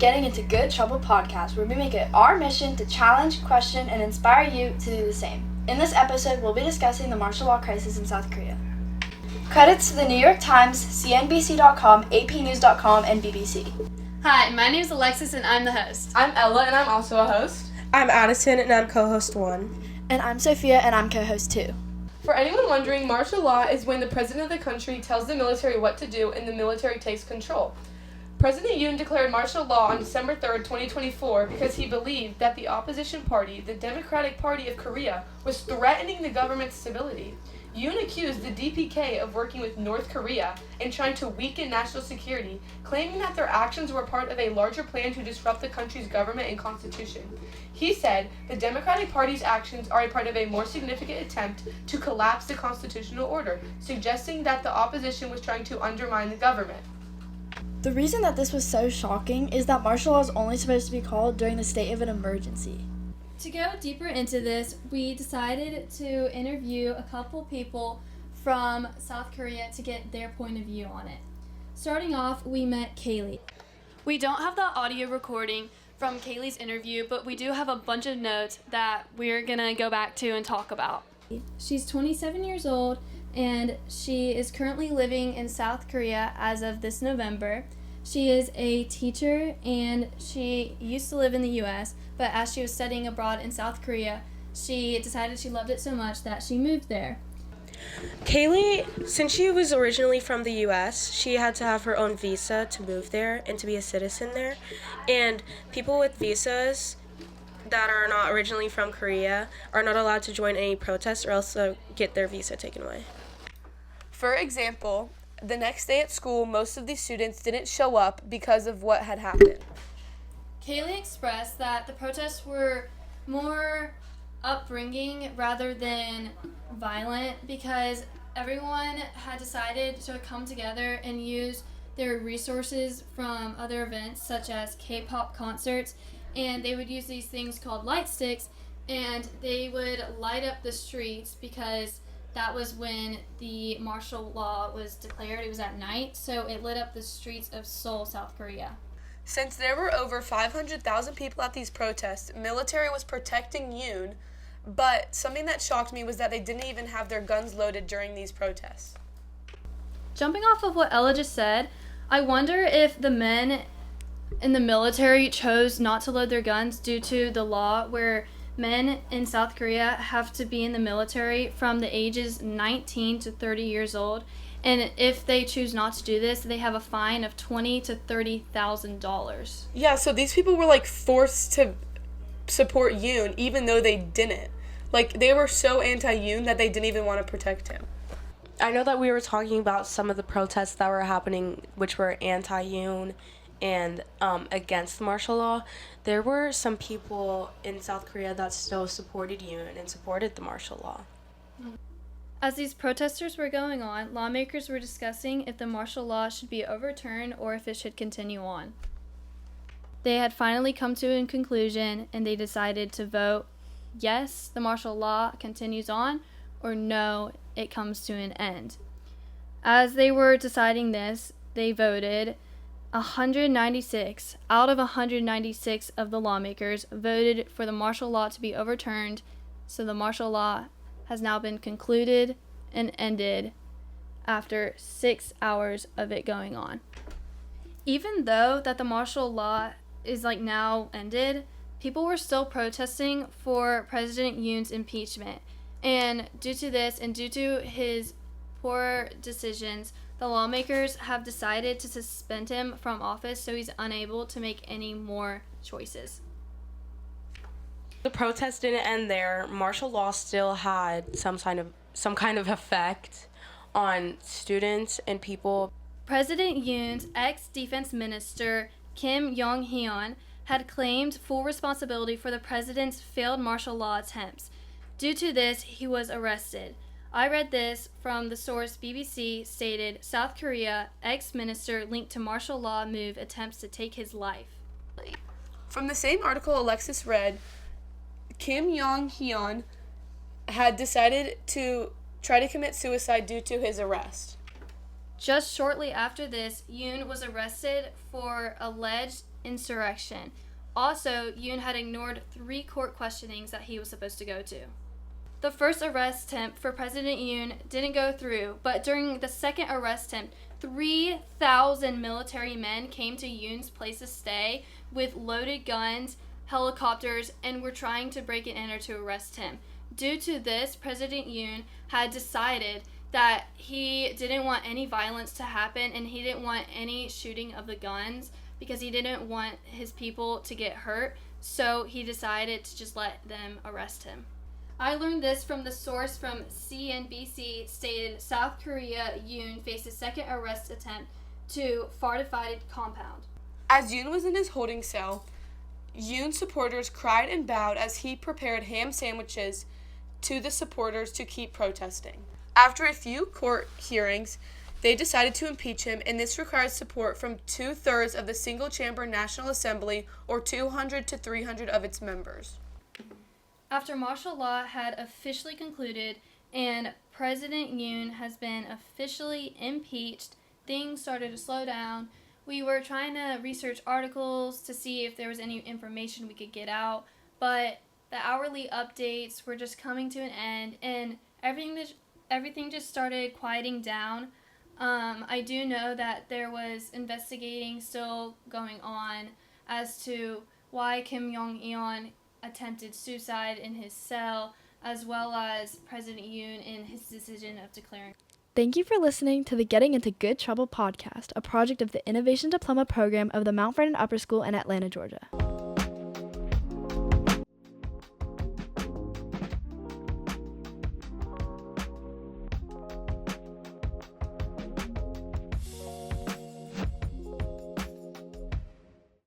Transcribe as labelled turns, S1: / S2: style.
S1: Getting Into Good Trouble podcast, where we make it our mission to challenge, question, and inspire you to do the same. In this episode, we'll be discussing the martial law crisis in South Korea. Credits to the New York Times, CNBC.com, APnews.com, and BBC.
S2: Hi, my name is Alexis and I'm the host.
S3: I'm Ella and I'm also a host.
S4: I'm Addison and I'm co-host 1.
S1: And I'm Sophia and I'm co-host 2.
S3: For anyone wondering, martial law is when the president of the country tells the military what to do and the military takes control. President Yoon declared martial law on December 3rd, 2024 because he believed that the opposition party, the Democratic Party of Korea, was threatening the government's stability. Yoon accused the DPK of working with North Korea and trying to weaken national security, claiming that their actions were part of a larger plan to disrupt the country's government and constitution. He said the Democratic Party's actions are a part of a more significant attempt to collapse the constitutional order, suggesting that the opposition was trying to undermine the government.
S1: The reason that this was so shocking is that martial law is only supposed to be called during the state of an emergency.
S2: To go deeper into this, we decided to interview a couple people from South Korea to get their point of view on it. Starting off, we met Kaylee. We don't have the audio recording from Kaylee's interview, but we do have a bunch of notes that we're gonna go back to and talk about. She's 27 years old and she is currently living in South Korea as of this November. She is a teacher and she used to live in the U.S., but as she was studying abroad in South Korea, she decided she loved it so much that she moved there.
S4: Kaylee, since she was originally from the U.S., she had to have her own visa to move there and to be a citizen there. And people with visas that are not originally from Korea are not allowed to join any protests or else they'll get their visa taken away.
S3: For example, the next day at school, most of these students didn't show up because of what had happened.
S2: Kaylee expressed that the protests were more upbringing rather than violent because everyone had decided to come together and use their resources from other events such as K-pop concerts, and they would use these things called light sticks and they would light up the streets because that was when the martial law was declared. It was at night, so it lit up the streets of Seoul, South Korea.
S3: Since there were over 500,000 people at these protests, military was protecting Yoon, but something that shocked me was that they didn't even have their guns loaded during these protests.
S2: Jumping off of what Ella just said, I wonder if the men in the military chose not to load their guns due to the law where men in South Korea have to be in the military from the ages 19 to 30 years old, and if they choose not to do this, they have a fine of $20,000 to $30,000.
S3: Yeah, so these people were forced to support Yoon even though they didn't. They were so anti-Yoon that they didn't even want to protect him.
S4: I know that we were talking about some of the protests that were happening which were anti-Yoon and against martial law. There were some people in South Korea that still supported Yoon and supported the martial law.
S2: As these protesters were going on, lawmakers were discussing if the martial law should be overturned or if it should continue on. They had finally come to a conclusion and they decided to vote yes, the martial law continues on, or no, it comes to an end. As they were deciding this, they voted 196 out of 196 of the lawmakers voted for the martial law to be overturned, so the martial law has now been concluded and ended after 6 hours of it going on. Even though that the martial law is now ended, people were still protesting for President Yoon's impeachment, and due to this and due to his poor decisions, the lawmakers have decided to suspend him from office so he's unable to make any more choices.
S4: The protest didn't end there. Martial law still had some kind of effect on students and people.
S2: President Yoon's ex-defense minister, Kim Yong-hyun, had claimed full responsibility for the president's failed martial law attempts. Due to this, he was arrested. I read this from the source BBC stated, South Korea ex-minister linked to martial law move attempts to take his life.
S3: From the same article Alexis read, Kim Yong-hyun had decided to try to commit suicide due to his arrest.
S2: Just shortly after this, Yoon was arrested for alleged insurrection. Also, Yoon had ignored 3 court questionings that he was supposed to go to. The first arrest attempt for President Yoon didn't go through, but during the second arrest attempt, 3,000 military men came to Yoon's place to stay with loaded guns, helicopters, and were trying to break it in or to arrest him. Due to this, President Yoon had decided that he didn't want any violence to happen and he didn't want any shooting of the guns because he didn't want his people to get hurt, so he decided to just let them arrest him. I learned this from the source from CNBC stated South Korea Yoon faced a second arrest attempt to fortified compound.
S3: As Yoon was in his holding cell, Yoon's supporters cried and bowed as he prepared ham sandwiches to the supporters to keep protesting. After a few court hearings, they decided to impeach him, and this required support from 2/3 of the single-chamber National Assembly, or 200 to 300 of its members.
S2: After martial law had officially concluded and President Yoon has been officially impeached, things started to slow down. We were trying to research articles to see if there was any information we could get out, but the hourly updates were just coming to an end, and everything just started quieting down. I do know that there was investigating still going on as to why Kim Jong-un attempted suicide in his cell, as well as President Yoon in his decision of declaring.
S1: Thank you for listening to the Getting Into Good Trouble podcast, a project of the Innovation Diploma program of the Mount Vernon Upper School in Atlanta, Georgia.